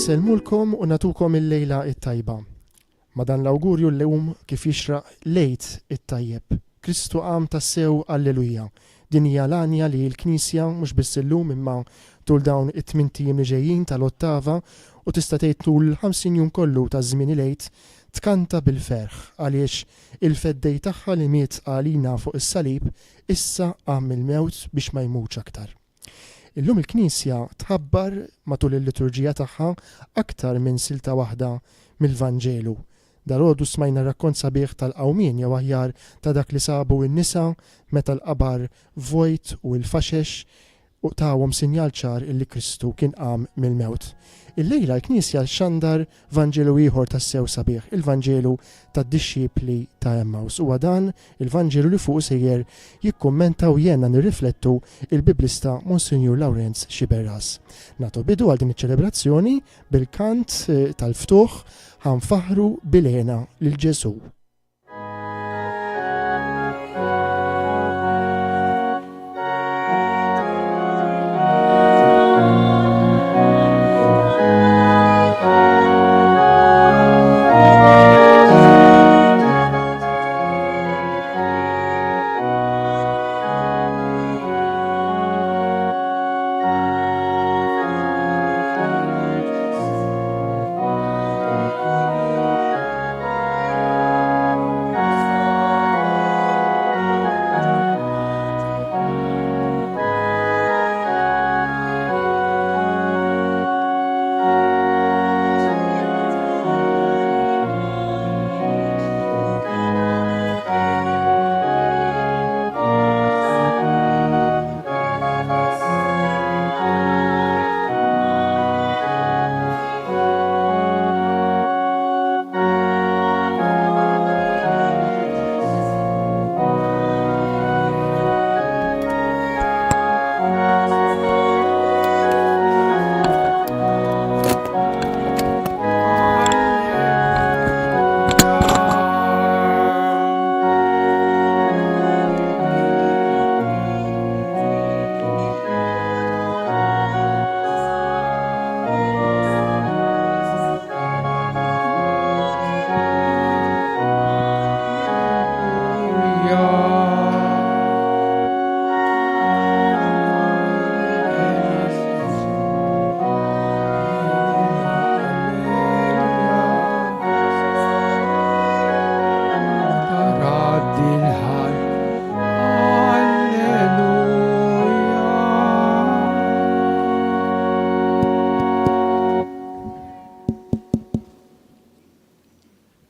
Inselmulkom u natukom il-lejla it-tajba. Ma dan l-awgurju l-lewm kif jixraq lejt it-tajjeb. Kristu qam tassew alleluja. Din hija l-għanja li l-Knisja mhux biss illum imma tul dawn it-tmien li ġejjin tal-ottava u tista' tgħid tul 50 jum kollu taż-żmien lejt tkanta bil-ferħ għaliex il-feddej tagħha li miet għalina fuq is-salib issa qam mill-mewt biex ma jmutx aktar. Illum il-Knisja tħabbar matul il-liturġija tagħha aktar minn silta waħda mill-Vanġelu. Dalgħodu smajna rakkont sabiħ tal-qawmien jew aħjar ta' dak li sabu n-nisa meta l-qabar vojt u l-faxex u tawhom sinjal ċar illi Kristu kien qam mill-mewt. Il-lejla l-Knisja xandar Vanġelu ieħor tas-sew sabiħ, il-Vanġelu tad-dixxipli ta' Emmaus. Huwa dan il-Vanġelu li fuq sejjer jikkummenta u jenna nirriflettu il-Biblista Monsinjur Lawrenz Xiberras. Nagħtu bidu għal din iċ-ċelebrazzjoni bil-kant tal-ftuħ ħanfaħru bil-għena lil Ġesu.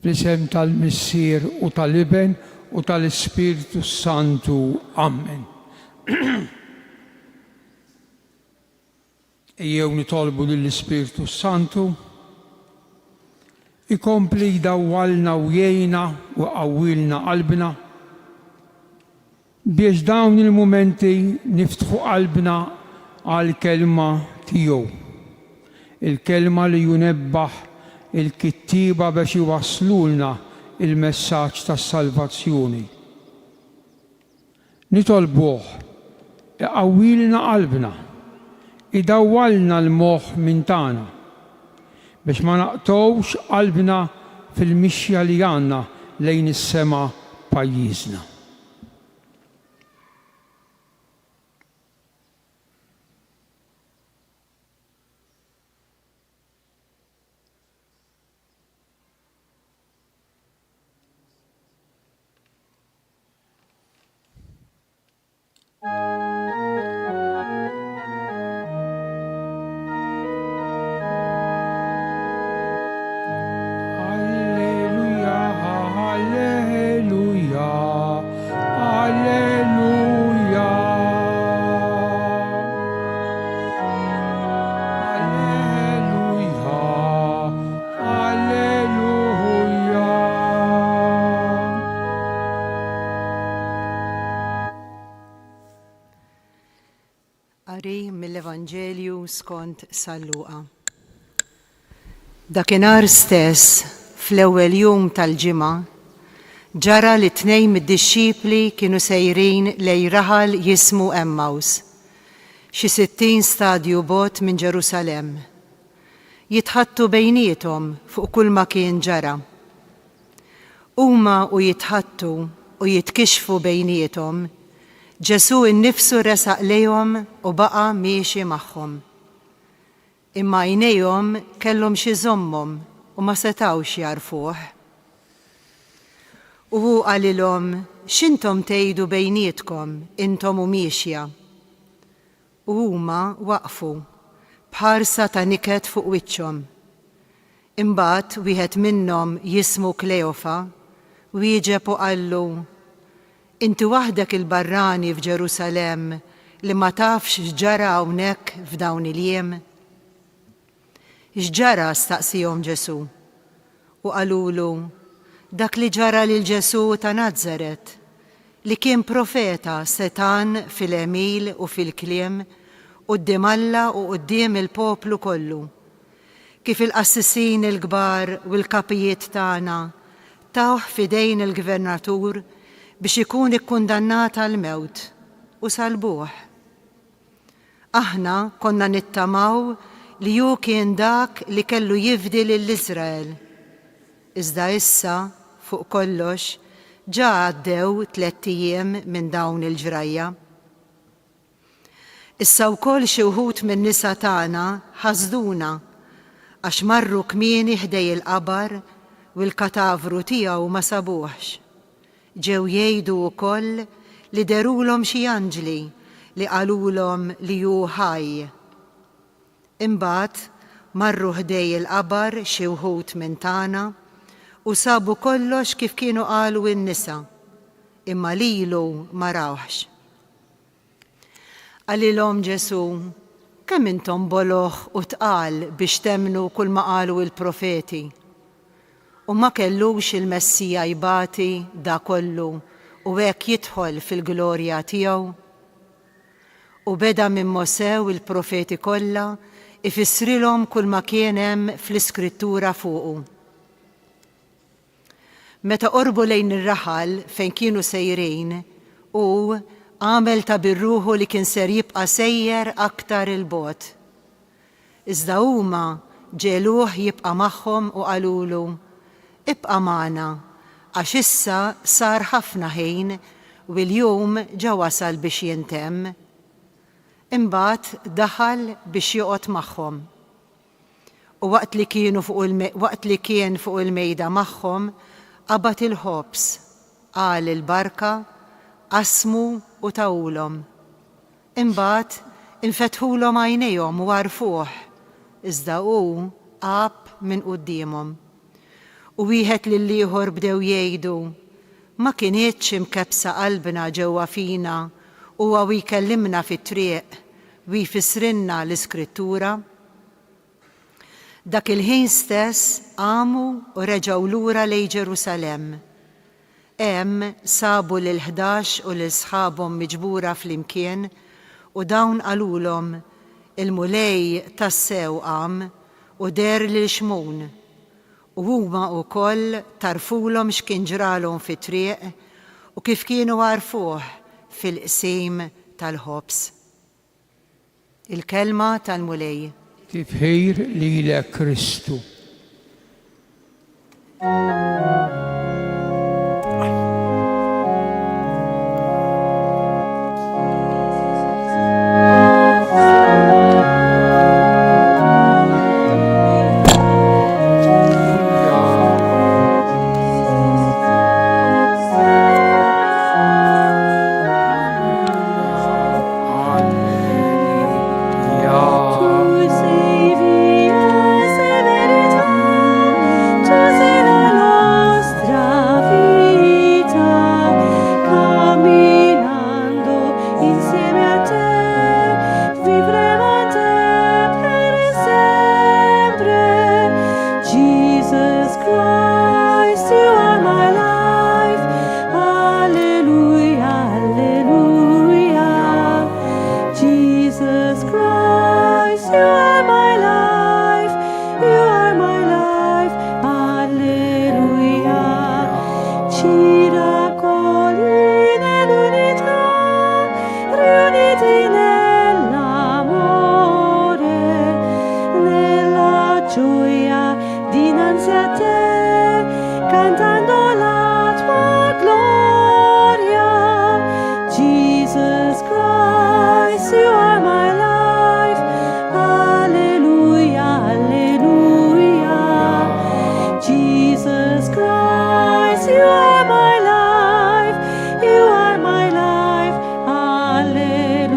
Bl-isem tal-Missier u tal-Iben u tal-Ispiritu Santu. Amen. Ejjew nitolbu lill-Ispiritu Santu ikompli jdawwalna u jgħinna u qawwilna qalbna biex dawn il-mumenti niftħu qalbna għall-kelma tiegħu. Il-kelma li junebbaħ il-kittiba biex iwasslulna il-messaġġ tas-salvazzjoni. Nitolbuh iqawwilna qalbna, idawwalna l-moħħ minn tagħna biex ma naqtgħux qalbna fil-mixja li għandna lejn is-sema pajjiżna. Qari mill-Evanġelju skont San Luqa. Dakinhar stess, fl-ewwel jum tal-ġimgħa, ġara li tnejn mid-dixxipli kienu sejrin lejn raħal jismu Emmaus, xi 60 stadju bogħod minn Ġerusalemm. jitħattu bejnietom fuq kull ma kien ġara. Huma u jitħattu u jitkixfu bejnietom, Ġesu innifsu resaq lejhom u baqa' miexi magħhom. Imma għajnejhom kellhom xi żommhom u ma setgħux jarfuh. U hu qalilhom: x'intom tgħidu bejnietkom intom u miexja? U huma waqfu bħarsa ta' niket fuq wiċċhom. Imbagħad wieħed minnhom jismu Kleofa wieġeb u qallu: inti waħdek il-barrani f'Ġerusalemm li ma tafx x'ġara hawnhekk f'dawn il-jiem? X'ġara? staqsihom Ġesu. U qalulu: dak li ġara lil Ġesu ta' Nażaret, li kien profeta setan fil-emil u fil-kliem quddiem Alla u quddiem il-poplu kollu. Kif il-qassisin il-kbar u l-kapijiet tagħna tawh f'idejn il-gvernatur biex ikun ikkundannat għal mewt u salbuh. Aħna konna nittamaw li hu kien dak li kellu jifdi lill-Iżrael. Iżda issa fuq kollox ġa għaddew 3 ijiem minn dawn il-ġrajja. Issa wkoll xi wħud min-nisa tagħna ħasduna għax marru kmieni ħdej il-qabar u l-katavru tiegħu ma sabuhx. Ġew jgħidu wkoll li derulhom xi anġli li qalulhom li hu ħaj. Imbagħad marru ħdej il-qabar xi wħud minn tagħna u sabu kollox kif kienu qalu n-nisa, imma lilu ma rawhx. Qalilhom Ġesu: kemm intom boloħ u tqal biex temnu kull ma qalu il-profeti? U ma kellux il-Messija jbati da kollu u hekk jidħol fil-glorja tiegħu? U beda minn Mosè u l-profeti kollha ifissrilhom kull ma kien hemm fl-Iskrittura fuqu. Meta qorbu lejn ir-raħal fejn kienu sejrin, u għamel ta' birruħu li kien ser jibqa' sejjer aktar il-bogħod. Iżda huma ġeluh jibqa' magħhom u qalulu: ibqa' magħna għax issa sar ħafna ħin u l-jum ġa wasal biex jintemm. Imbagħad daħal biex joqgħod magħhom. U waqt li kien fuq il-mejda magħhom qabad il-ħobs, qal il-barka, qasmu u tawulhom. Imbagħad infetħulhom għajnejhom u għarfuh, iżda hu qab minn qudiemhom. U wieħed lill-ieħor bdew jgħidu: ma kienitx imkebsa qalbna ġewwa fina u huwa jkellimna fit-triq u jfissrilna l-Iskrittura? Dak il-ħin stess qamu u reġgħu lura lejn Ġerusalemm. Hemm sabu l-11 u l-sħabhom miġbura flimkien u dawn qalulhom: il-mulej tassew qam u der lil xmun. U huma wkoll tarfulhom x'kien ġralhom fit-triq u kif kienu għarfuh fil-qsim tal-ħobs. Il-kelma tal-mulej. Tifħir lilek Kristu. dinanzi a te, cantando la tua gloria. Jesus Christ, you are my life. Alleluia, alleluia. Jesus Christ, you are my life. You are my life. Alleluia.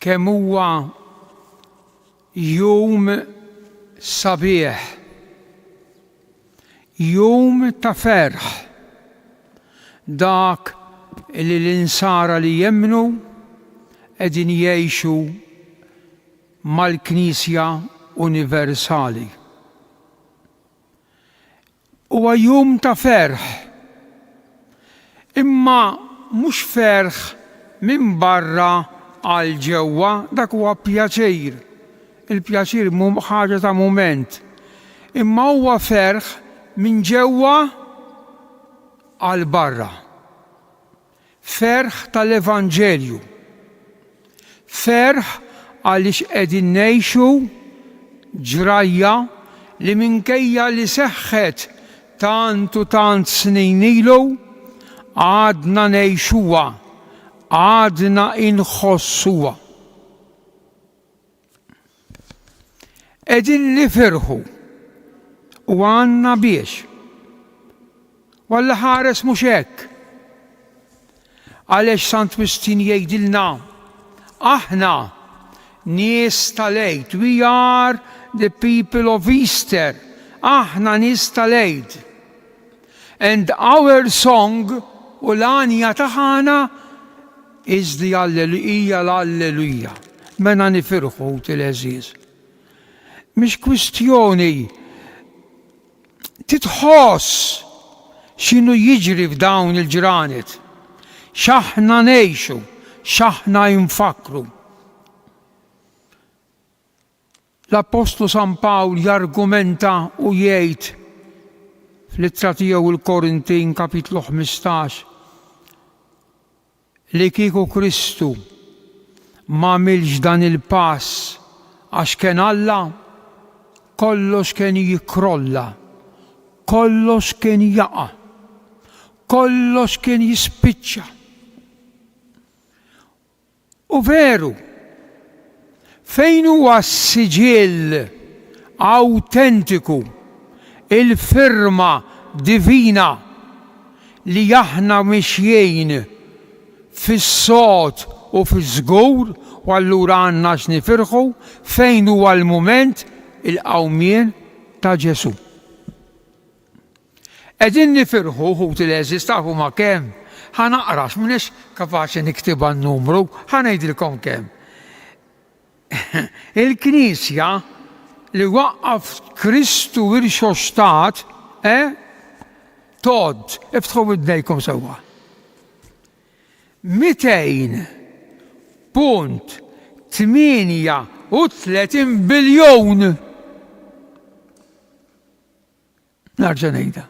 kemm huwa jum sabiħ, jum ta' ferħ, dak li l-insara li jemmnu qegħdin jgħixu mal-Knisja Universali. Huwa jum ta' ferħ, imma mhux ferħ minn barra għal ġewwa, dak huwa pjaċir. Il-pjaċir ħaġa ta' mument. Imma huwa ferħ minn ġewwa għal barra. Ferħ tal-Evanġelju. Ferħ għaliex qegħdin ngħixu ġrajja li minkejja li seħħet tant u tant snin ilu għadna ngħixuha, għadna inħossuha. Qegħdin nifirħu u għandna biex. Walla ħares mhux hekk. Għaliex Sant Wistin jgħidilna aħna nies tal-Eid, we are the people of Easter. Aħna nies tal-Eid. And our song u l-għanija taħana is the Alleluja l-Alleluja. Mena nifirħu til-eżiż. Mhix kwistjoni titħoss x'inhu jiġri f'dawn il-ġranet. X'aħna ngħixu, x'aħna jinfakru. L-Apostlu San Pawl jargumenta u jgħid fl-ittra tiegħu il-Korintin kapitlu 15 li kieku Kristu ma għamilx dan il-pass għax kien Alla, kollox kien jikrolla, kollox kien jaqa', kollox kien jispiċċa. U veru, fejn huwa s-siġill awtentiku, il-firma divina li aħna mixjejn fis-sod u fiż-żgur u allura għandna x'nifirħu fejn huwa l-mument il-qawmien ta' Ġesu. Qegħdin nifirħu ħut il-eżiż tafu ma' kemm. Ħanaqrax m'inhiex kapaċi niktiba n-numru, ħanejdilkom kemm. Il-Knisja li waqqaf Kristu ir-Xostat, Todd, iftħu id-dejkom sewwa. 200.38 biljun. Narġa' ngħidha.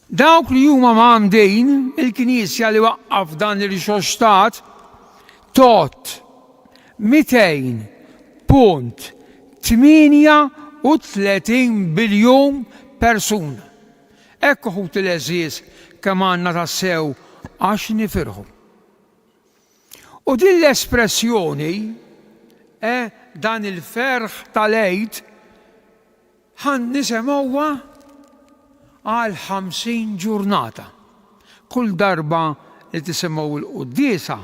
Dawk li huma m'għamdejn il-Knisja li waqqaf dan il-Xostat tot 200.38 biljun persuna. Ekku ħut il-eżiż kemm għandna tassew għax nifirħu. U din l-espressjoni, dan il-ferħ tal-Eid, ħan nisimgħuha għal 50 ġurnata. Kull darba li tisimgħu l-Qudiesa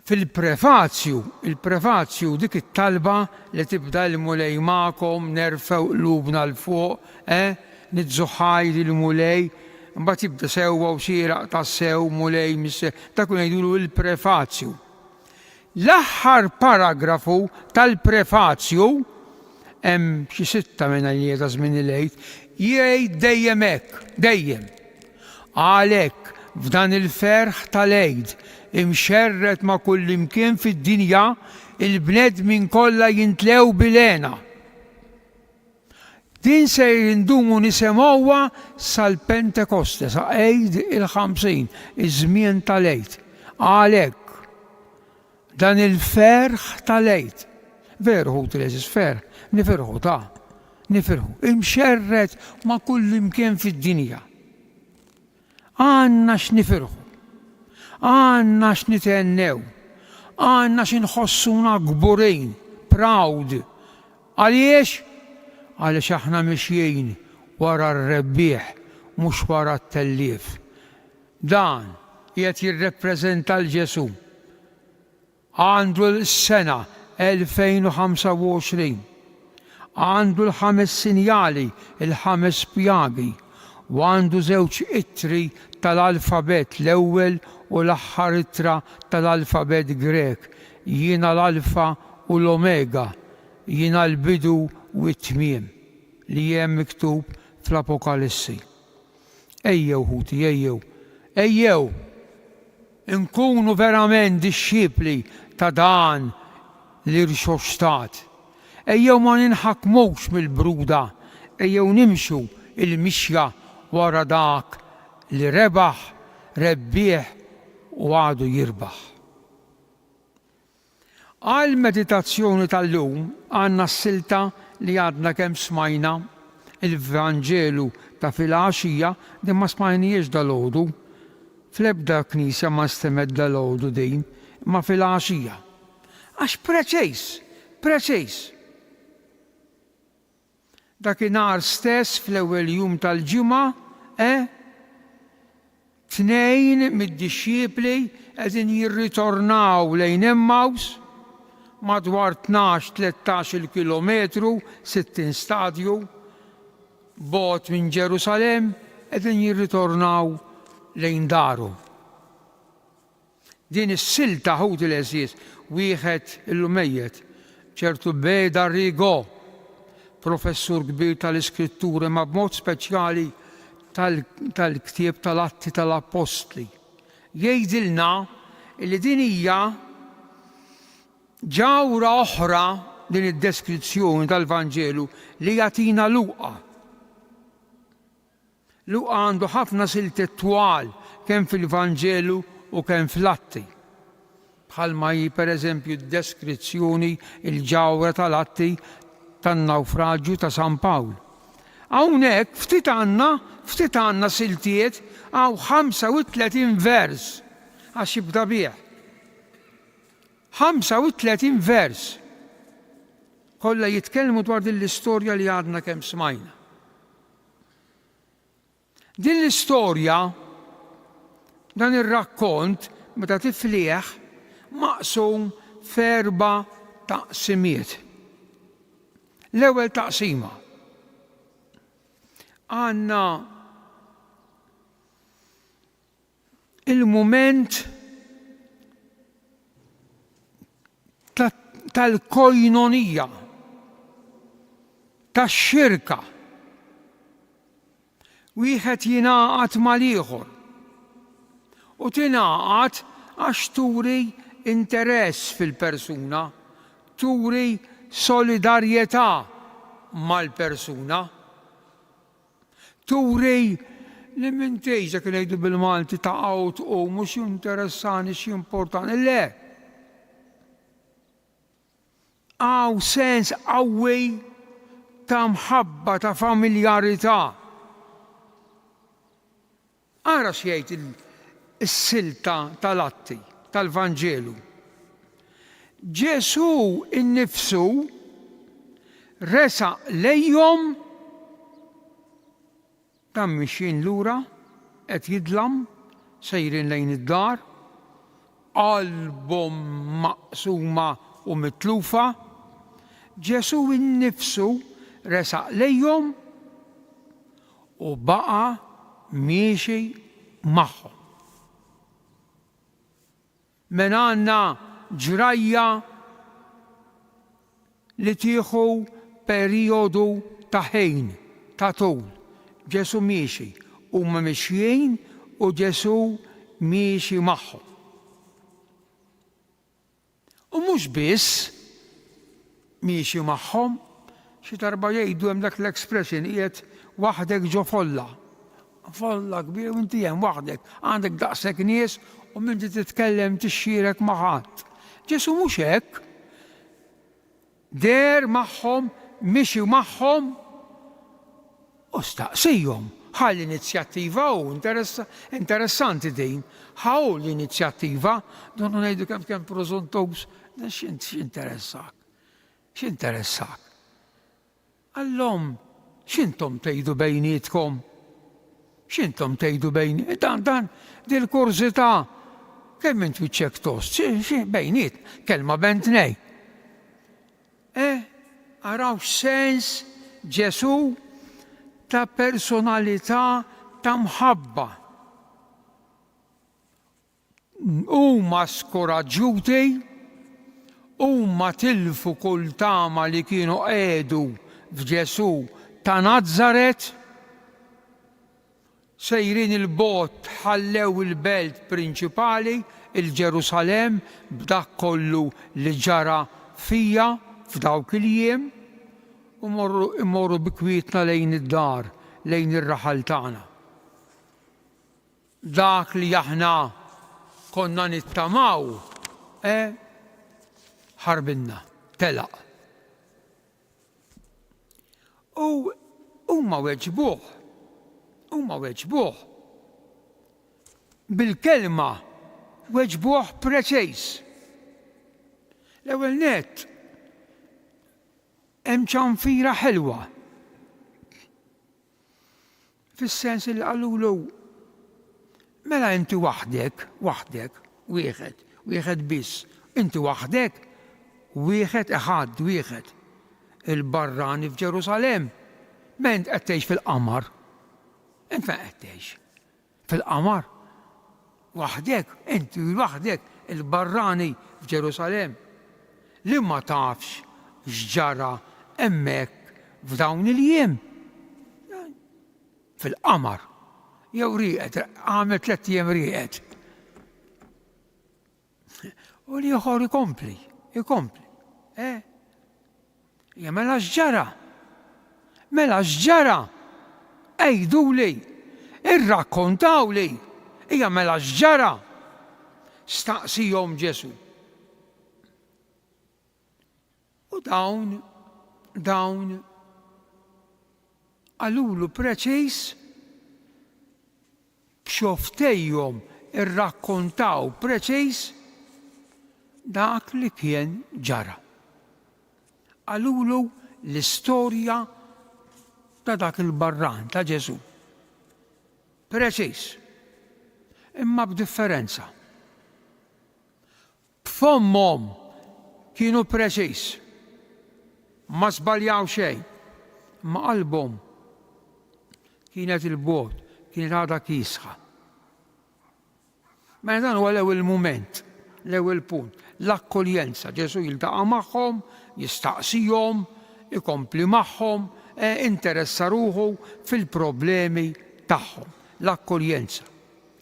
fil-prefazzju, il-prefazzju dik it-talba li tibda l-mulej magħkom, nerfew qlubna l-fuq, nitżuħħajdi l-mulej, mbagħad tibda sewwa u xieraq tas-sew mulej dak ngħidulu l-prefazzju. L-aħħar paragrafu tal-prefazzju hemm xi 6 minn għalija ta' żmien il-Eid, jgħid dejjem hekk, dejjem. Għalhekk f'dan il-ferħ tal-Eid imxerret ma' kull imkien fid-dinja il-bnedmin kollha jintlew bil-għena. Din se jindumu nisemgħuha sal-Pentekoste, sa' Eid il-50, iż-żmien tal-Eid. Għalhekk dan il-ferħ tal-Eid, veru ħut ferħ, nifirħu nifirħu, imxerret ma' kull imkien fid-dinja. Għanna x'nifirħu, għanna x'nitennew, għanna x'inħossuna gburin, proud. Għaliex? Għaliex aħna mixjien wara r-rebbieħ, mhux wara t-tellif. Dan qiegħed jirrepreżenta l-Ġesu. Għandu l-sena 2025. Għandu l-5 sinjali, il-5 pjagi, u għandu żewġ ittri tal-alfabet, l-ewwel u l-aħħar ittra tal-alfabet Grek. Jiena l-alfa u l-omega, jiena l-bidu u t-tmiem li hemm miktub fl-Apokalissi. Ejjew ħuti, ejjew, nkunu verament disċipli ta' dan l-irxoxtat. Ejjew ma ninħakmux mill-bruda, ejjew nimxu il-mixja wara dak li rebbieħ u għadu jirbaħ. Għal meditazzjoni tal-lum għandna s-silta li għadna kemm smajna, il-Vanġelu ta' filgħaxija din ma smajniex dal-għodu. Fl-ebda knisja ma stemed dal-għodu din, ma filgħaxija. Għax preċejs. Dakinhar stess fl-ewwel jum tal-ġimgħa, 2 mid-disċipli qegħdin jirritornaw lejn Emmaus madwar 12-13 kilometru, 60 stadju, bogħod minn Ġerusalemm, qegħdin jirritornaw lejn darhom. Din is-silta ħut il-eżiż wieħed illum mejjed, ċertu Beda Rigo, professur kbir tal-iskrittura ma b'mod speċjali tal-ktieb tal-Atti tal-Apostli. Jgħidilna li din hija ġawra oħra din id-deskrizzjoni tal-Vanġelu li jagħtina Luqa. Luqa għandu ħafna silti twal kemm fil-Vanġelu u kemm fl-Atti. Bħalma hi pereżempju d-deskrizzjoni il-ġawra tal-Atti tan-nawfraġġju ta' San Pawl. Hawnhekk ftit għandna siltiet għaw 35 vers għax jibda bih. 35 vers kollha jitkellmu dwar din l-istorja li għadna kemm smajna. Din l-istorja, dan ir-rakkont meta tiflieħ maqsum f'4 taqsimiet. L-ewwel taqsima għandna il-mument tal-koinonija, tax-xirka. Wieħed jingħaqad mal-ieħor u tingħaqad għax turi interess fil-persuna, turi solidarjetà mal-persuna, turi li mintejġa kien jgħidu bil-Malti taqgħu u mhux interessani xi importanti. Le. Għaw sens qawwi ta' mħabba, ta' familjarità. Ara x'jgħid is-silta tal-Atti, tal-Vanġelu. Ġesu innifsu resaq lejhom dan mixjin lura qed jidlam sejrin lejn id-dar, qalbhom maqsuma u mitlufa. Ġesu innifsu resaq lejhom u baqa' miexi magħhom. Men għandna ġrajja li tieħu perjodu ta' ħin, ta' tul. Ġesu miexi, huma mixjin u Ġesu miexi magħhom. U mhux biss miexi magħhom, Xi darba jgħidu hemm dak l-expression qiegħed waħdek ġo folla. Folla kbir u inti hemm waħdek, għandek daqshekk nies u minti titkellem tixxierek ma' ħadd. Ġesu mhux hekk. Der magħhom, mixi magħhom u staqsihom. Ħall l-inizjattiva u interessanti din. Ħaw l-inizjattiva, donu ngħidu kemm prożontows, x'interessak? X'interessak? Allom, x'intom tgħidu bejnietkom? X'intom tgħidu bejnietkom? Dan dil-kurzità kemm int wiċċek tost? Bejniet, kelma bentnej. Araw sens Ġesu ta' personalità ta' mħabba. Huma skoraġġuti, huma tilfu kull tama li kienu qiegħdu f'Ġesu ta' Nażaret, sejrin il-bot ħallew il-belt prinċipali, il-Ġerusalemm, b'dak kollu li ġara fija f'dawk il-jiem, u morru bikwietna lejn id-dar, lejn ir-raħal tagħna. Dak li aħna konna nittamaw, ħarbinna, telaq. U huma weġbuh. Bil-kelma weġbuh preċejs. L-ewwel nett hemm ċanfira ħelwa. Fis-sens li qalulu mela inti waħdek, wieħed biss, inti waħdek, wieħed, il-barrani f'Ġerusalem. Ma int qed tgħix fil-qamar. Int fejn qed tgħix? Fil-qamar. Waħdek, inti waħdek, il-barrani f'Ġerusalem. Li ma tafx x'ġara hemmhekk f'dawn il-jiem. Fil-qamar. Jew rieqed, għamel 3 jiem rieqed. U li ieħor ikompli. Ja mela x'ġara? Ejduli, irrakkontawli, hija mela x'ġara? Staqsihom Ġesu. U dawn qalulu preċiż b'xoftejhom irrakkontaw preċiż dak li kien ġara. Qalulu l-istorja ta' dak il-barran ta' Ġesu. Preċiż. Imma b'differenza. B'fommhom kienu preċiż. Ma żbaljaw xejn. Ma qalbhom kienet il-bogħod, kienet għadha kisħa. Ma dan huwa l-ewwel mument, l-ewwel punt, l-akkoljenza. Ġesu jiltaqa' magħhom, jistaqsihom, ikompli magħhom, interessa ruħu fil-problemi tagħhom. L-akkoljenza.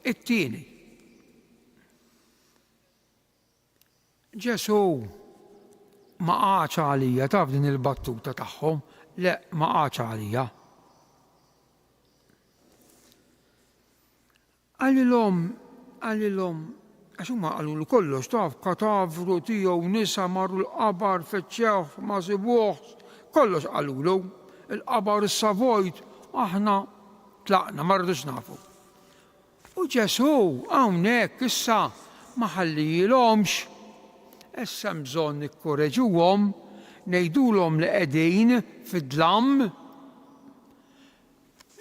It-tieni. Ġesu ma qagħx għalija taf din il-battuta tagħhom, le ma qagħx għalija. Għalilhom għax huma qalulu kollox taf katavru tiegħu nisa marru l-qabar feċċew ma sibuhx, kollox qalulu. Il-qabar is-savojt aħna tlaqna ma rridux nafu. U Ġesu hawnhekk issa ma ħallihomx, issa bżonn nikkoreġuhom, ngħidulhom li qegħdin fid-dlamm,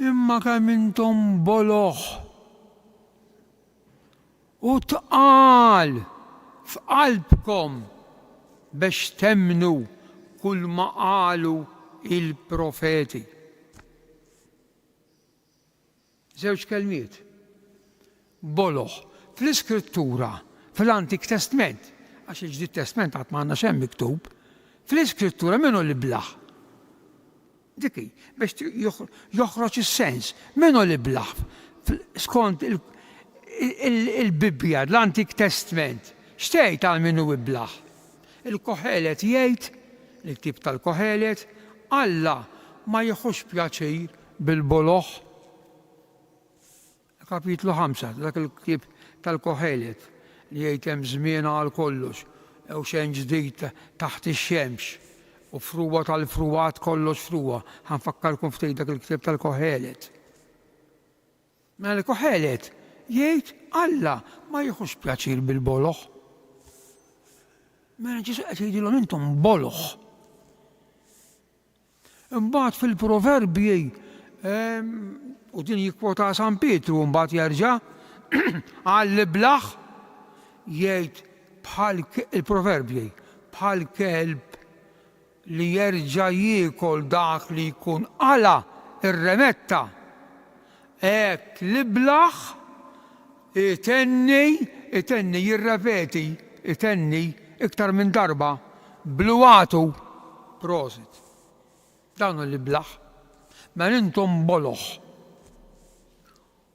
imma kemm intom boloħ u tqal f'qalbkom biex temmnu kull ma qalu il-profeti. Żewġ kelmiet. Boloħ. Fl-Iskrittura, fl-Antik Testament, għax il-Ġdid Testament għad m'għandna xejn miktub, fl-Iskrittura minnu li blaħ. Diki, biex joħroġ is-sens, minnu li blaħ. Skont il-Bibja, l-Antik Testament, xtejt għal minnu blaħ. Il-Koħelet jgħid, il-ktib tal-Koħelet, Alla ma jieħux pjaċir bil-boloħ. Kapitlu 5, dak il-ktieb tal-Koħelet li jgħid hemm żmien għal kollox, jew xejn ġdid taħt ix-xemx u fruwa tal-fruwat kollox fruwa. Ħanfakkarkom ftit dak il-ktieb tal-Koħelet. Mela l-Koħelet jgħid Alla ma jieħux pjaċir bil-boloħ. Mela Ġesu qed jgħidilhom intom boloħ. Imbagħad fil-Proverbji u din jikkwota San Pietru mbagħad jerġa' għall-iblaħ jgħid bħal il-Proverbji bħal kelb li jerġa' jiekol dak li jkun qala ir-remetta. Hekk l-iblaħ itenni jirrepeti, itenni iktar minn darba bluwatu prosit. Dawn l-iblaħ ma intom boloħ.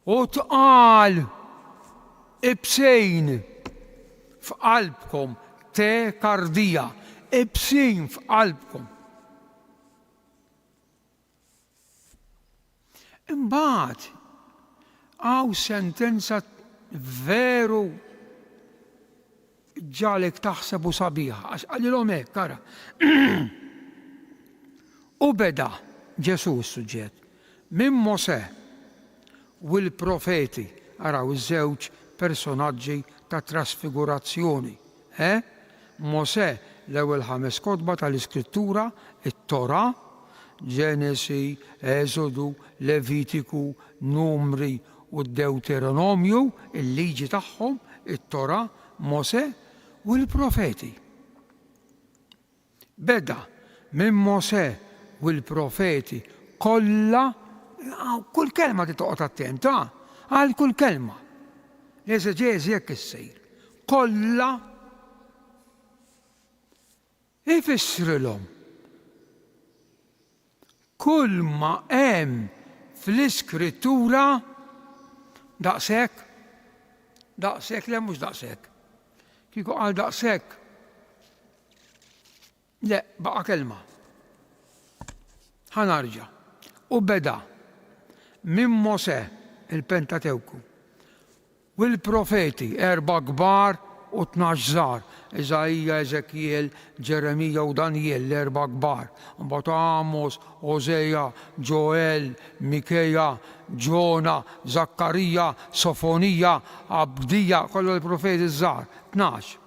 U tqal ibsejn f'qalbkom tekardija, ibsin f'qalbkom. Imbagħad għaw sentenza veru ġalek taħsebu sabiħa, għax għalilhom hekk ara. U beda Ġesu s-suġġett minn Mosè u l-profeti, araw iż-żewġ personaġġi ta' trasfigurazzjoni. Mosè l-ewwel 5 kotba tal-Iskrittura, it-Torà, Ġenesi, Eżodu, Levitiku, Numri u d-Deuteronomju, il-liġi tagħhom, it-Torà, Mosè u l-profeti. Beda minn Mosè u l-profeti kollha, kull kelma li toqgħod attenta, għal kull kelma. L-eżeġeżi jekk issir. Kollha ifissrilhom kull ma hemm fl-Iskrittura daqshekk, le mhux daqshekk. Kieku qal daqshekk, le baqa' kelma. Ħanarġa' u beda minn Mosè il-Pentatewku u l-profeti 4 kbar u 12 żgħar, Eżajja, Eżekjiel, Ġeremija u Danjel l-4 kbar, mbagħad Amos, Ożeja, Ġoel, Mikeja, Ġona, Zakkarija, Sofonija, Abdija, kollu l-profeti żgħar, 12.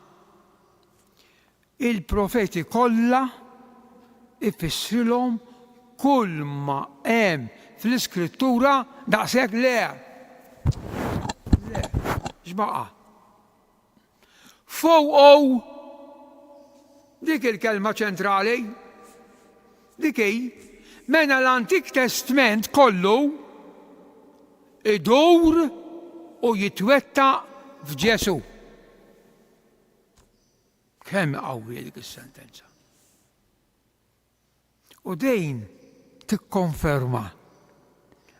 Il-profeti kollha ifissrilhom kull ma hemm fl-Iskrittura daqshekk le. Le, x'baqa'? Fowqgħu dik il-kelma ċentrali, dik hi, mena l-Antik Testament kollu idur u jitwettaq f'Ġesu. Kemm qawwi dik is-sentenza. U dejn tikkonferma.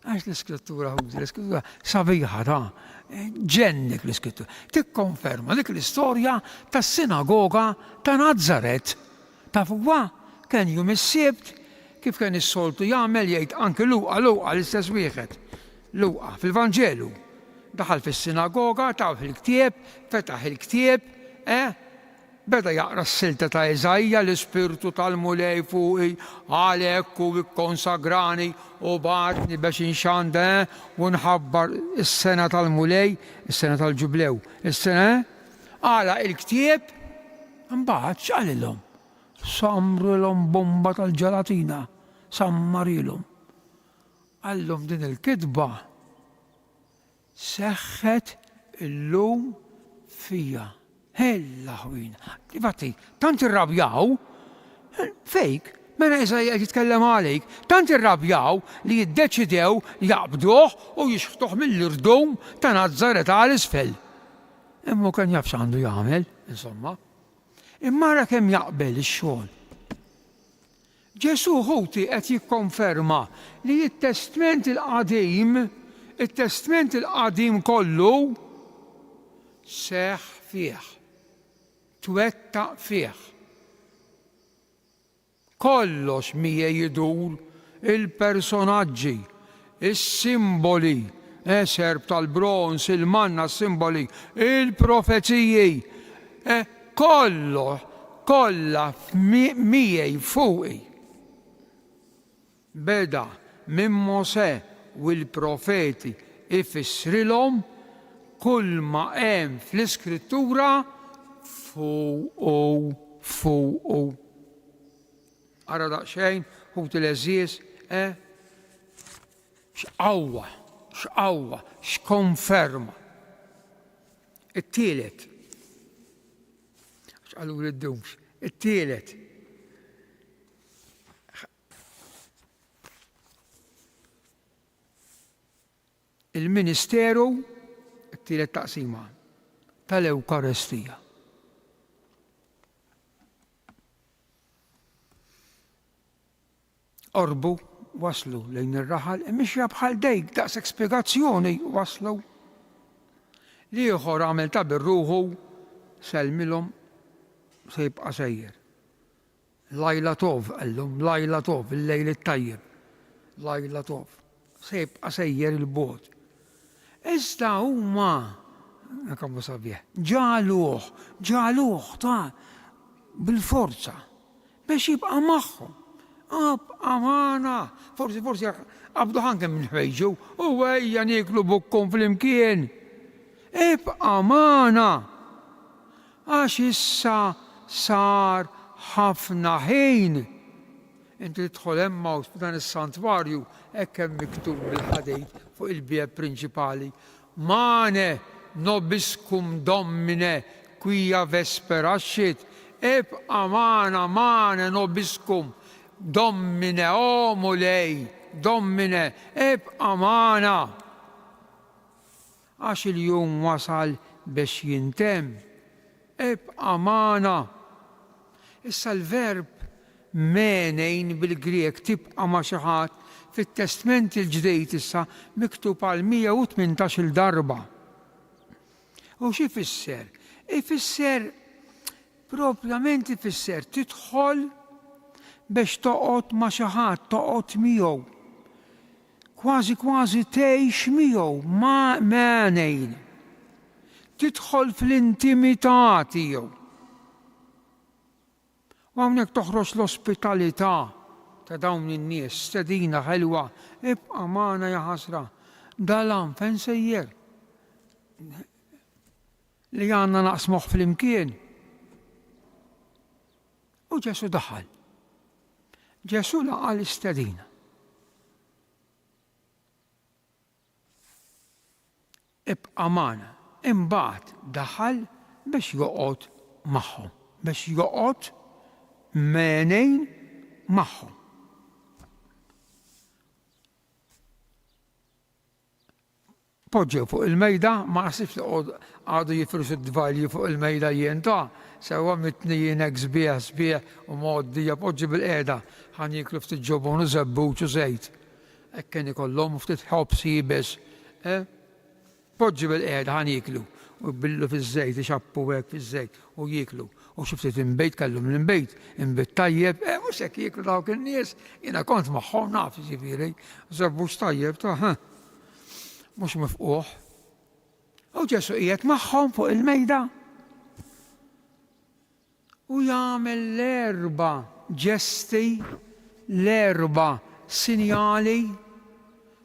Għax l-Iskrittura l-Iskrittura sabiħa ta' ġennik l-Iskrittura. Tikkonferma dik l-istorja tas-sinagoga ta' Nazaret. Ta' fuqha kien jum is-Sibt kif kien is-soltu jagħmel jgħid anke Luqa l-istess wieħed. Luqa fil-Vanġelu. Daħal fis-sinagoga, taf il-ktieb, fetaħ il-ktieb, beda jaqra s-silta ta' Eżajja l-Ispirtu tal-mulej fuqi għalhekk u ikkonsagrani u bagħtni biex inxanda u nħabbar is-sena tal-mulej, is-sena tal-ġublew. Is-sena għala il-ktieb imbagħad x'qalilhom? Samrilhom bomba tal-ġelatina, sammarilhom. Għallhom din il-kitba seħħet illum fija. Hella ħwina. Infatti, tant irrabjaw, fejk, mena Eżajja jitkellem għalik, tant irrabjaw li jiddeċidew jaqbduh u jixħtuh mill-irdum ta' Nazaret għal isfel. Imma kien jaf x'għandu jagħmel, insomma. Imma ra kemm jaqbel ix-xogħol. Ġesu ħuti qed jikkonferma li t-Testament il-qadim kollu seħħ fih. Twettaq fih. kollox miegħi jidur, il-personaġġi, is-simboli, serb tal-bronz, il-manna simboli, il-profeziji, kollha miegħi fuqi. Beda minn Mosè u l-profeti ifissrilhom kull ma hemm fl-Iskrittura fuqu. Ara daqsxejn ħut il-eżies, x'qawwa, x'konferma. It-tielet. X'qalu l-ddumx. It-tielet. Il-Ministeru, it-tielet taqsima tal-Ewkaristija. Orbu waslu lejn ir-raħal, mixja bħal dejk daqshekk spjegazzjoni waslu. L-ieħor għamel ta' birruħu selmilhom se jibqa' sejjer. Lajla tov qallhom, lajla tov, il-lejl it-tajjeb. Lajla tov. Se jibqa' sejjer il-bogħod. Iżda huma kemm sabiħ, ġaluh ta' bil-forza biex jibqa' magħhom. Amana, forsi qabdu ħanke minn ħwejġu, u ejja nieklu bukkom fl-imkien. Amana, għax issa sar ħafna ħin. Inti tidħol hemm f'dan is-santwarju hekk hemm miktub bil-ħadejt fuq il-bieb prinċipali. Mane nobiscum Domine quia vesperaxxit, amana mane nobiscum Domine omulej, Domine amana. Għax il-jum wasal biex jintem, amana. Issa l-verb menejn bil-Grek tibqa' ma' xi ħadd fit-Testament il-Ġdejt issa miktub għal 118 darba. U xi ifisser? Ifisser propjament ifisser tidħol biex toqgħod ma' xi ħadd, toqgħod miegħu. Kważi tgħix miegħu menejn. Tidħol fl-intimità tiegħu. U hawnhekk toħroġ l-ospitalità ta' dawn in-nies, stedina ħelwa, ibqa' magħna ja ħasra. Dalam fejn sejjer? Li għandna naqsmuh fl-imkien. U Ġesu daħal. Ġesu laqa l-istedina. Ibqa' magħna. Imbagħad daħal biex joqgħod magħhom, biex joqgħod menejn magħhom. Poġġew fuq il-mejda, ma qasibx li għadu jifrusu d-dvalji fuq il-mejda jienta, sewa mitnijin hekk sbieħ u moddija poġġi bil-qiegħda ħan jiklu ftit ġobon u żebbuċ u żejt. Hekk kien ikollhom ftit ħobb siebes. Poġġi bil-qiegħda ħan jiklu u jbillu fiż-żejt, ixappu hekk fiż-żejt u jiklu. U xi ftit imbejt kellhom l-imbejt, imbejt tajjeb, mhux hekk jiklu dawk in-nies, jiena kont magħhom naf jiġifieri, żebbuċ tajjeb ta' mhux mifquh. U Ġesu qiegħed magħhom fuq il-mejda. U jagħmel l-erba' ġesti, l-erba' sinjali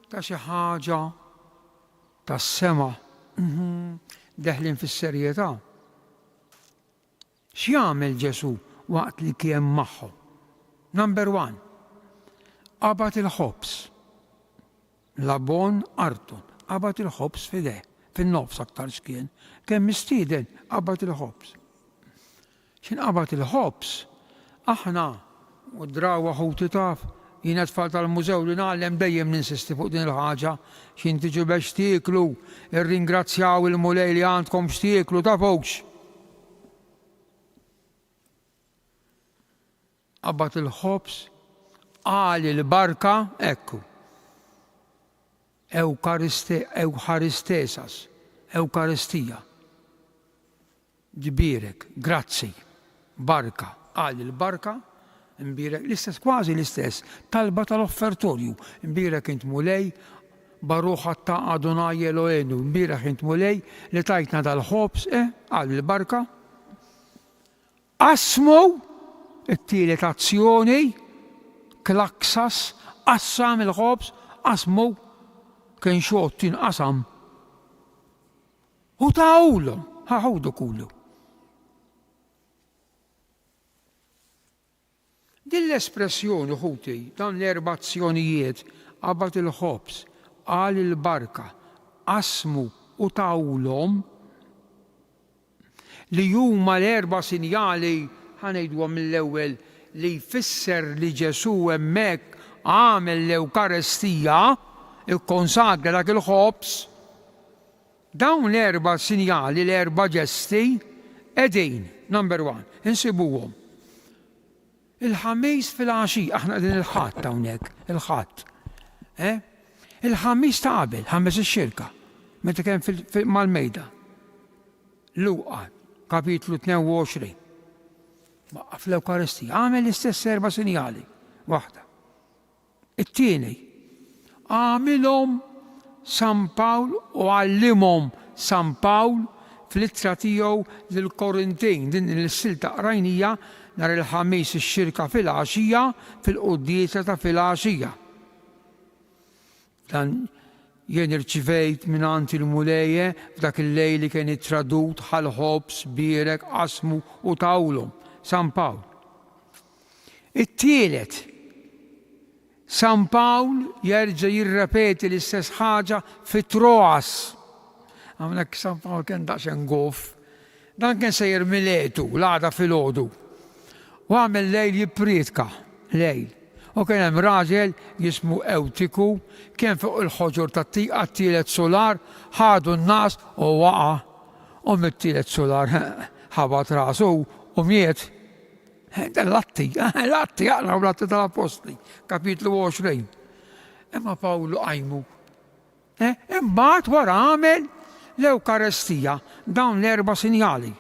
ta' xi ħaġa tas-sema. Deħlin fis-serjetà. X'jagħmel Ġesu waqt li kien magħhom? Number 1. Qabad il-ħobs. Labon Arton. Qabad il-ħobs fideh, fin-nofs aktar x'kien. Kemm mistieden qabad il-ħobs. X'inqabad il-ħobs? Aħna u drawa ħuti taf, jiena tfal tal-mużew li nagħlem dejjem ninsisti fuq din il-ħaġa x'in tiġu biex tieklu, irringrazzjaw il-mulej li għandkom x'tieklu tafux. Qabad il-ħobs, qal il-barka, ekku. Ewkaristija. Ġbierek, grazzi, barka, qal il-barka, Imbirek l-istess, kważi l-istess, talba tal-offertorju. Imbirek int mulej, Baruch ta' Adonai Eloheinu. Imbirek int mulej li tajtna dal-ħobs, għal il-barka. Asmu, it-tielet azzjoni, klaksas, qassam il-ħobs, asmu, kien xottin qasam. U tawlu, ħaħudu kullu. Din l-espressjoni ħuti, dan l-erba' azzjonijiet, qabad il-ħobs, qal il-barka, asmu u tawlhom, li huma l-erba' sinjali ħanejdwa mill-ewwel li jfisser li Ġesu hemmhekk għamel l-Ewkaristija, ikkonsagra dak il-ħobs. Dawn l-erba' sinjali, l-erba' ġesti, qegħdin, number one, insibuhom. Il-ħamis fil-għaxija, aħna din il-ħadd hawnhekk, il-ħadd. Il-ħamis ta' qabel, ħames ix-xirka, meta kien mal-mejda. Luqa, kapitlu 22. Waqaf l-Ewkaristija, għamel l-istess erba' sinjali, waħda. It-tieni, għamilhom San Pawl u għallimhom San Pawl fl-ittra tiegħu lill-Korintin, din il-silta qrajnija nhar il-ħamis ix-xirka fil-għaxija fil-quddiesa ta' fil-għaxija. Dan jien irċivejt mingħand il-mulejje f'dak il-lejl li kien ittradut ħal-ħobs, birek, qasmu u tawlhom, San Pawl. It-tielet, San Pawl jerġa' jirrepeti l-istess ħaġa fi Troas. Hawnhekk San Pawl kien daqsxejn goff. Dan kien sejjer miletu, l-għada filgħodu. U għamel lejl jippriedka, lejl. U kien hemm raġel jismu Ewtiku, kien fuq il-ħoġor tat-tielet solar, ħadu n-nas u waqa'. U mit-tielet solar ħabat rasu u miet. Latti għaqna u latti tal-Apostli, kapitlu 20. Imma Pawlu għajmu. Imbagħad wara għamel l-Ewkaristija, dawn l-erba' sinjali.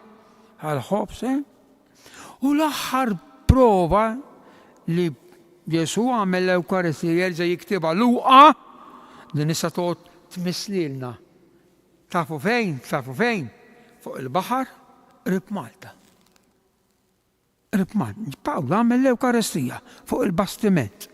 Għal-ħobs, U l-aħħar prova li Ġesu għamel l-Ewkaristija jerġa' jiktibha Luqa, din issa tmisslilna. Tafu fejn? Fuq il-baħar, qrib Malta. Pawlu għamel l-Ewkaristija fuq il-bastiment.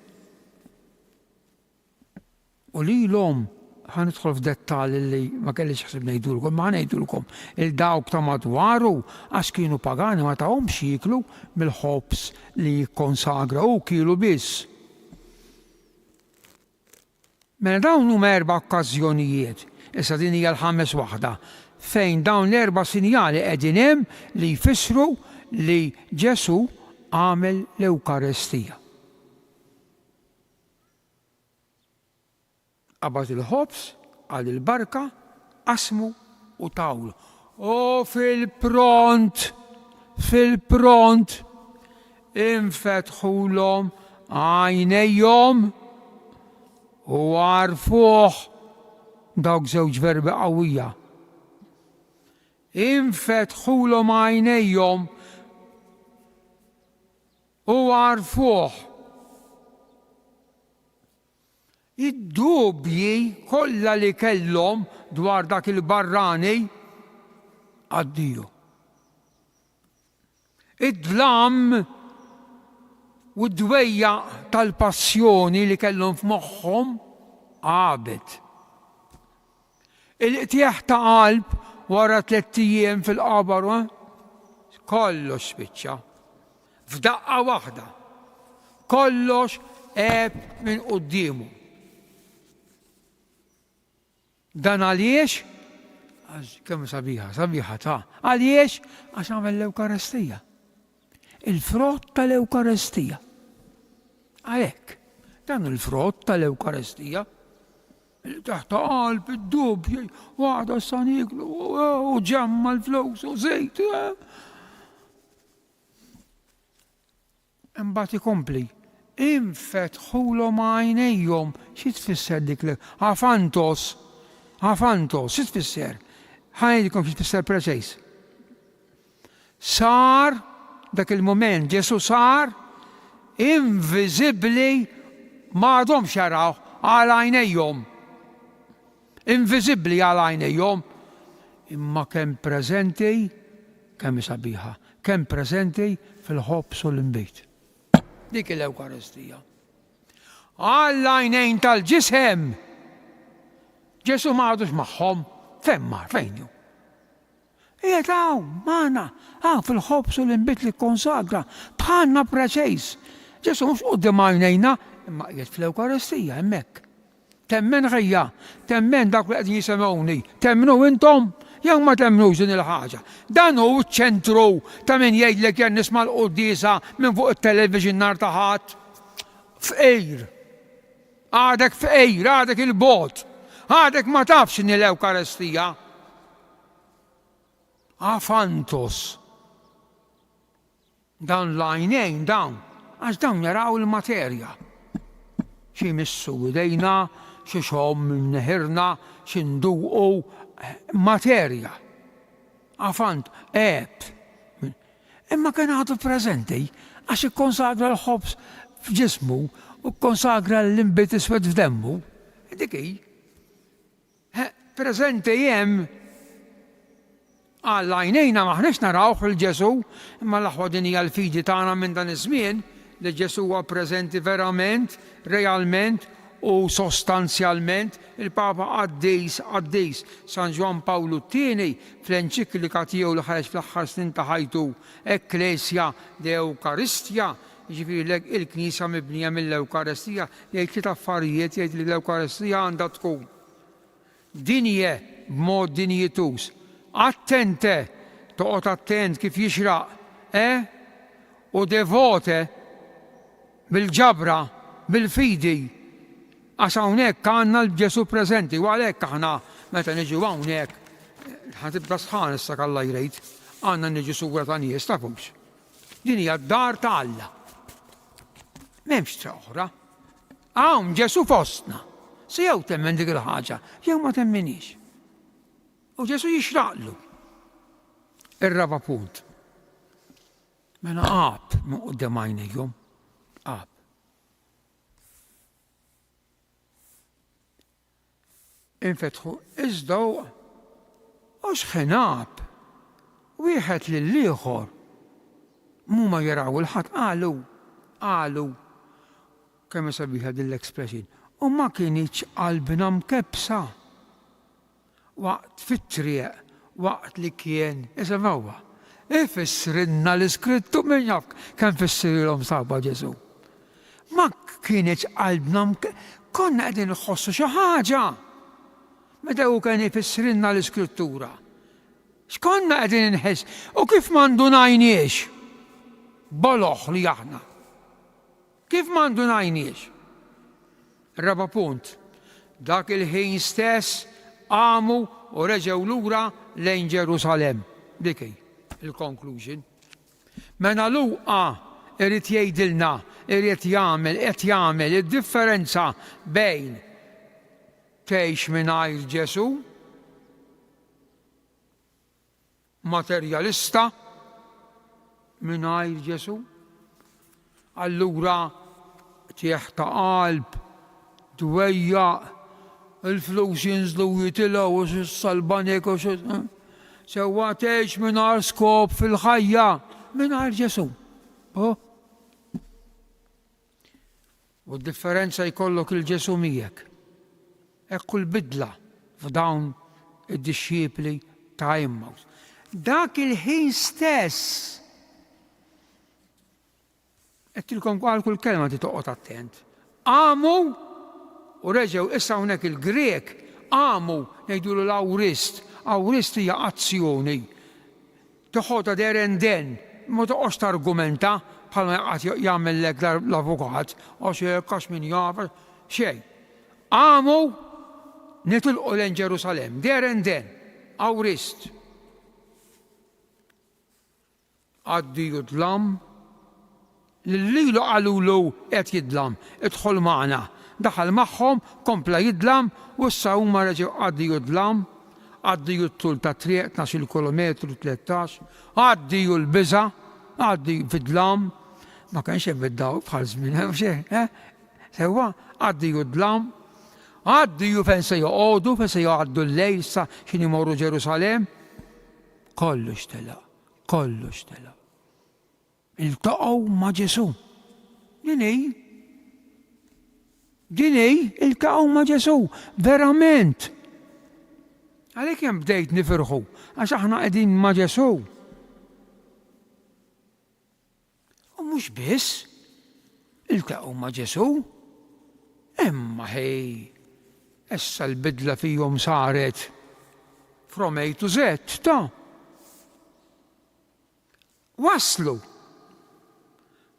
U lilhom ħanidħol f'dettall li ma kellix ħsib ngħidulkom, ma ngħidulkom il-dawk ta' madwaru għax kienu pagani ma tagħhomx jieklu mill-ħobs li jikkonsagra u kielu biss. Mela dawn huma erba' okkażjonijiet, issa din hija l-ħames waħda, fejn dawn l-erba' sinjali qegħdin hemm li jfissru li Ġesu għamel l-Ewkaristija. Qabad il-ħobs, għal il-barka, qasmu u tawlu. U fil-pront, infetħulhom għajnejhom u għarfuh, dawk żewġ verbi qawwija. Infetħulhom għajnejhom u għarfuh. Id-dubji kollha li kellhom dwar dak il-barrani għaddiju. Id-dlam u d-dwejja tal-passjoni li kellhom f'moħħhom għabet. Il-qtieħ ta' qalb wara 3 ijiem fil-qabar kollox spiċċa. F'daqqa waħda. Kollox qeb minn qudiemu. Dan għaliex? Kemm sabiħa ta' għaliex? Għax għamel l-Ewkaristija. Il-frott tal-Ewkaristija. Għalhekk, dan il-frott tal-Ewkaristija, taħt qalb id-dubji, waħda s-saniklu, u ġemma l-flus, u żejt. Imbagħad ikompli. Infetħulhom għajnejhom, xi tfisser dik Afantos, xi tfisser? Ħajdilkom xi tfisser preċejs. Sar dak il-moment Ġesu sar invisibli m'għadhomx jarawh għal għajnejhom. Invisibli għal għajnejhom, imma kemm preżenti, kemm sabiħa, kemm preżenti fil-ħobbs u l-inbit. Dik l-Ewkaristija. Għal għajnejn tal-ġisem. Ġesu m'għadux magħhom, fejn mar, fejn hu. Qiegħed hawn magħna, hawn fil-ħobbs u l-inbit li konsagra, bħalna preċejs. Ġesu mhux quddiem għajnejna, imma qiegħed fl-Ewkaristija hemmhekk. Temmen ħejja, temmen dak li qegħdin jisemgħuni, temmnu intom, jew ma temmnux din il-ħaġa. Dan hu ċ-ċentru ta' min jgħidlek jien nisma' l-quddiesa minn fuq it-television nhar ta' ħadd. Fqejr. Għadek fqejr, għadek il-bot. Għadek ma tafx in l-Ewkaristija. Afantos. Dan l-għajnejn dawn, għax dawn jaraw il-materja. Xi missu idejna, xi xhom neħirna, xi nduqu materja. Afant, Imma kien għadu preżenti għax ikkonsagra l-ħobbs f'ġismu u konsagra l-inbit iswed f'demmu. Dik hi. Preżenti hemm għal għajnejna maħniex narawh il-Ġesu, imma l-aħwa din hija l-fidi tagħna minn dan iż-żmien li Ġesu huwa preżenti verament, realment u sostanzjalment. Il-Papa Qaddis San Ġwan Pawlu II fl-enċiklika tiegħu li ħareġ fl-aħħar snin ta' ħajtu Ecclesia de Eucaristija, jiġifieri il-Knisja mibnija mill-Ewkaristija, jgħid tliet affarijiet, jgħid li l-Ewkaristija għandha tkun dinje b'mod dinjitus. Attente, toqgħod attent kif jixraq, u devote bil-ġabra, bil-fidi, għax hawnhekk għandna l-Ġesu preżenti, u għalhekk aħna meta niġu hawnhekk ħatibda sħan issa Alla jrid, għandna niġu sura ta' nies tafux. Din hija d-dar ta' Alla. M'hemmx tra oħra. Hawn Ġesu fostna. Se jew temmen dik il-ħaġa, jew ma temminix. U Ġesu jixraqlu. Ir-raba punt. Mela qab minn quddiem għajnejhom, qab. Infetħu iżda u x'ħinab wieħed lill-ieħor huma jaraw il-ħadd qalu kemm sabiħa din l-expression u ma kienx qalbna mkebsa waqt fit-triq waqt li kien isemgħuha ifissrinna l-iskrittu min jaf kemm fissrilhom saba Ġesu. Ma kienx qalbna konna qegħdin nħossu xi ħaġa. Meta hu kien ifissrinna l-iskrittura. X'konna qegħdin inħess u kif ma ndunajniex boloħ li aħna. Kif ma ndunajniex? Raba punt. Dak il-ħin stess qamu u reġgħu lura lejn Ġerusalemm. Dik hi il-conclusion. Mela Luqa irid jgħidilna, irid qed jagħmel id-differenza bejn tgħix mingħajr Ġesu, materjalista mingħajr Ġesu, allura tieħ ta' qalb, dwejjaq, il-flus jinżlu jitilgħu u s-salbanek u sewwa tgħix mingħajr skop fil-ħajja mingħajr Ġesu. U d-differenza jkollok il-Ġesu miegħek. Ekku l-bidla f'dawn id-disċipli ta' Emmaus. Dak il-ħin stess. Qedtilkom għal kull kelma ti toqgħod attent. Qamu u reġgħu issa hawnhekk il-Grek qamu ngħidulu l-awrist. Awrist hija azzjoni. Toħodha der and then, ma toqgħodx targumenta bħalma jaqgħod jagħmellek l-avukat għax hekk għax min jaf xejn. Qamu nitilqu lejn Ġerusalemm, der and then, awrist. Għaddi jidlam, l-lilu għalulu qed jidlam, idħol magħna. Daħal magħhom, kompla jidlam, u issa huma reġgħu għaddi jidlam, għaddi tul ta' triq 12 kilometru 13, għaddi l-biża, għaddi fidlam, ma kienx hemm id-dawl bħal żmien hemm xejn, sewwa għaddiju d-dlam, għaddiju fejn se joqogħdu, fejn se jgħaddu l-lejl sa x'in imorru Ġerusalemm, kollox telaq, kollox telaq. Iltaqgħu ma' Ġesu. Din hi iltaqgħu ma' Ġesu, verament. Għalhekk hemm bdejt nifirħu għax aħna qegħdin ma' Ġesu. U mhux biss iltaqgħu ma' Ġesu, imma ħej issa l-bidla fihom saret from A to Z ta' waslu.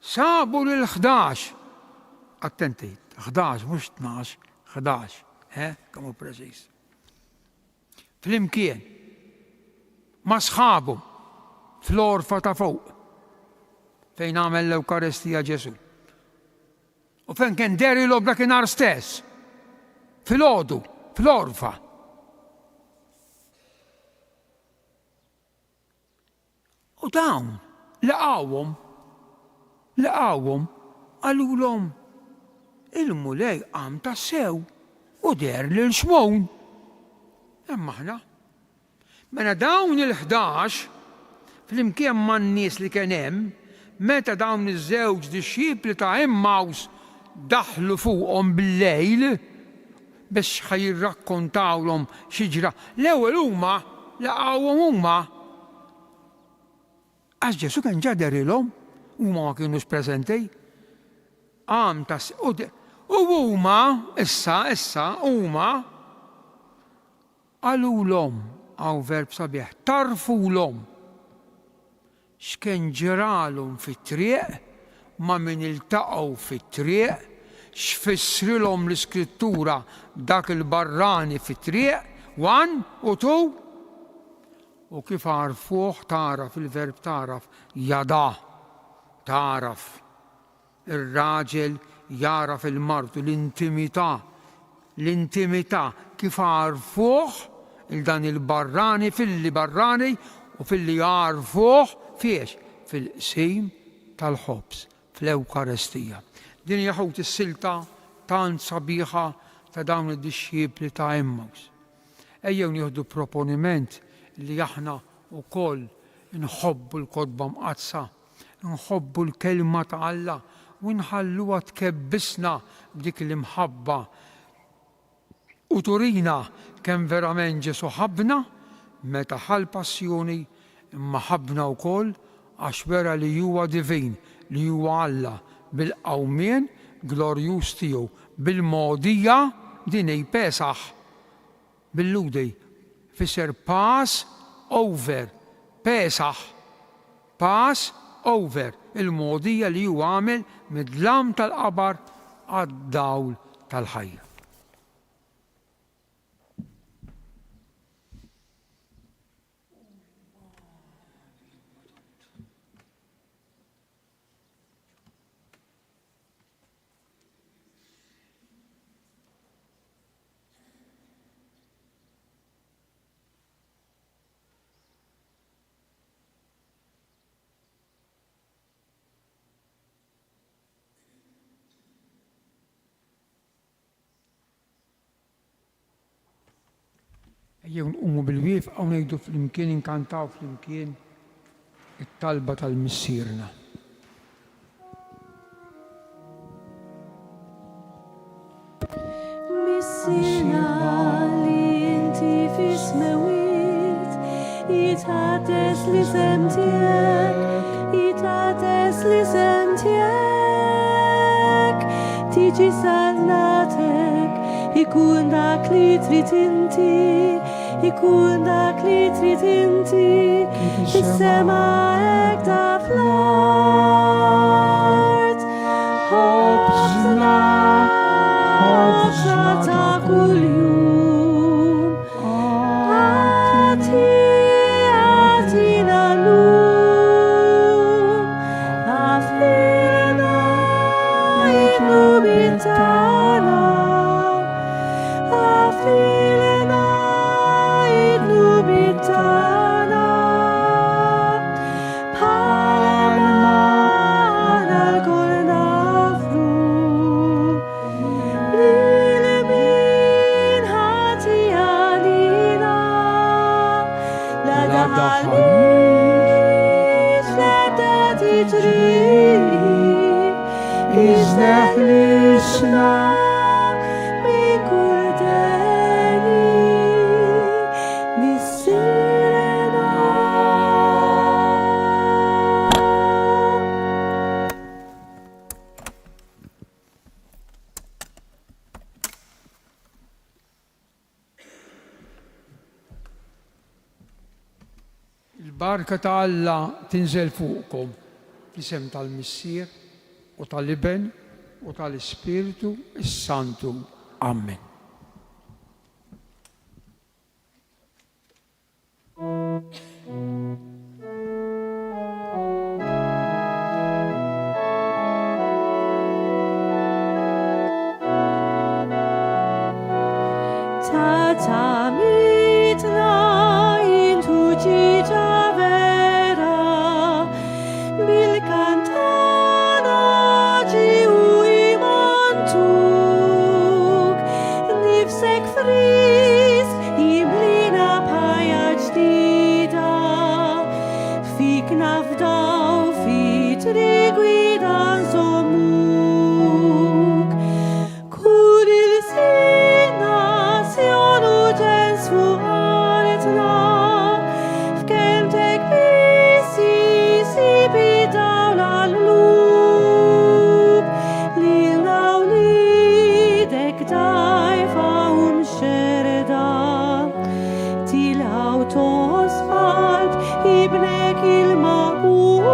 Sabu l-11, attenti, 11 mhux 12, 11, kemm hu preċiż. Flimkien ma' sħabu fl-orfa ta' fuq fejn għamel l-Ewkaristija Ġesu. U fejn kien derilhom dakinhar stess, fil-għodu, fl-orfa. U dawn laqgħuhom għalulhom il-mulej qam tassew u der lil xmon. Imma aħna meta dawn il-11 flimkien man-nies li kien hemm, meta dawn iż-żewġ dixxipli ta' Emmaus daħlu fuqhom bil-lejl biex ħajirrakkontawlhom xi ġra. L-ewwel huma laqgħuhom huma għax Ġesu kien ġa derilhom, huma ma kienux preżenti. U huma issa huma għalulhom hawn verb sabiħ tarfulhom x'kien ġralhom fit-triq ma' min iltaqgħu fit-triq, x'fissrilhom l-Iskrittura dak il-barrani fit-triq, 1 u 2, u kif għarfuh taraf il-verb taraf jada, taraf. Ir-raġel jaraf il-martu, l-intimità kif għarfuh il-dan il-barrani fil-li barrani u fil-li għarfuh fiex fil-qsim tal-ħobs, fl-Ewkaristija. Din jaħut is-silta tant sabiħa ta' dawn id-dixxipli ta' Emmaus. Ejjew nieħdu proponiment li aħna wkoll nħobbu l-kotba mqazza, nħobbu l-kelma ta' Alla u nħalluha tkebbisna b'dik l-imħabba u turina kemm verament Ġesu ħabbna meta ħall passjoni imma ħabbna wkoll għax wera li huwa divin, li huwa Alla bil-qawmien glorjuż tiegħu, bil-mogħdija din hi Pesaħ bil-ludi fisser pass over, Pesaħ, pass over, il-mogħdija li huwa għamel mid-dlam tal-qabar għad-dawl tal-ħajja. Ejjew nqumu bil-wief hawn ngħidu flimkien inkantaw flimkien it-talba tal-missierna. Missierna li inti fis-smawiet, jitħates li sem tiegħek, jitħates li sem tiegħek, tiġi salnatek, ikun dak li trid inti. Ikun dak li trid inti, is-sema hekk ta' fl-art. Ħobżna ta' kuljum, għatina llum, għaflina il-lubit tagħna, għaflina Tana, Palma, daħħalniex l-ebda tiġrib, iġdeħ lixna minn kull deni mis-sirena. Il-barka ta' Alla tinżel fuqkom fl-isem tal-Missier u tal-Iben u tal-Ispiritu s-Santu. Amen. Tatamitna intu ġiġa vera, bil-kantana ġiju imantuk, nifsek frisk jiblina bħajja ġdida, fik nafdaw fi trigwida nżommuk. Kull il-sin nazzjonu ġens fuq artna, f'kelmtek bissi sibi dawl għall-lub, lilna wlidek dajfa u mxerda, tilgħu tosfalt ibnek il-maqbub.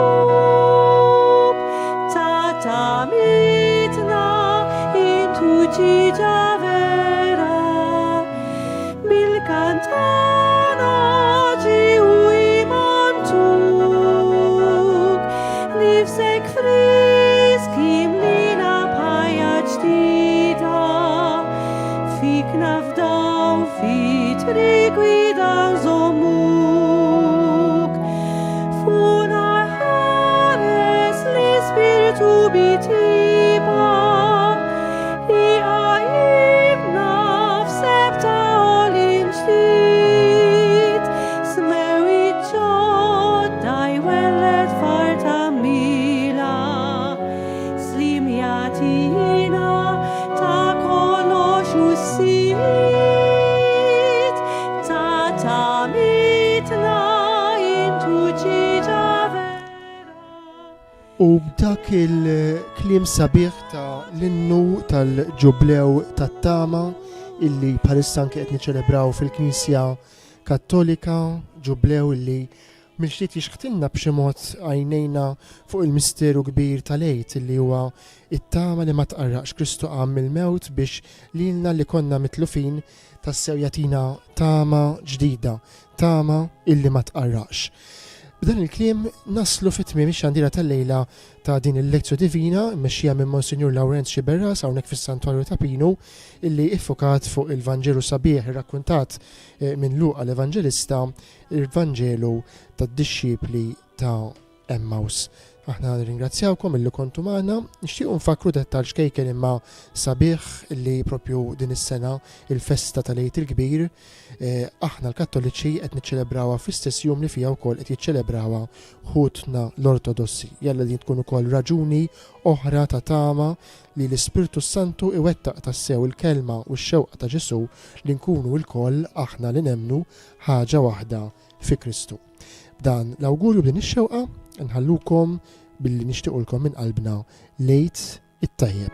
Tatamitna intu ġiġa vera, bil-kantana ġiju imantuk, nifsek frisk jimlina bħajja ġdida, fik nafdaw fi trigwida nżommuk. Funa ħares l-Ispiritu bitiba, iqajimna f'sebta għolin ġdid, smew iġġodda jwellet farta mila, slim jatina ta' kollox u s-sit. Tatamitna intu ġiġa vera. U b'dak il-klim sabiħ ta' l-innu tal-ġublew tat-tama illi bħalissa anke qed niċċelebraw fil-Knisja Kattolika, ġublew illi mill-ġdid jixħtilna b'xi mod għajnejna fuq il-misteru kbir tal-għid illi huwa it-tama li ma tqarraqx. Kristu qam mill-mewt biex lilna li konna mitlufin tassew jagħtina tama ġdida, tama illi ma tqarraqx. B'dan il-kliem naslu fit-tmiem ix-xandira tal-lejla ta' din il-lezzju divina mmexxija minn Monsignor Lawrence Xiberras hawnhekk fis-Santwarju ta' Pinu, illi iffokat fuq il-Vanġelu sabiħ irrakkuntat minn Luqa l-Evanġelista, il-Vanġelu tad-dixxipli ta' Emmaus. Aħna nirringrazzjawkom illi kontu magħna, nixtiequ nfakru dettal xkejken imma sabiħ illi propju din is-sena il-festa tal-Għid il-Kbir, aħna l-Kattoliċi qed niċċelebrawha fl-istess jum li fiha wkoll qed jiċċelebrawha ħutna l-Ortodossi. Jalla din tkun ukoll raġuni oħra ta' tama li l-Ispirtu Santu iwettaq tassew il-kelma u x-xewqa ta' Ġesu li nkunu l-koll aħna li nemmnu ħaġa waħda fi Kristu. Dan l-awgurju b'din ix-xewqa nħallukom billi nixtiequlkom minn qalbna lejt it-tajjeb.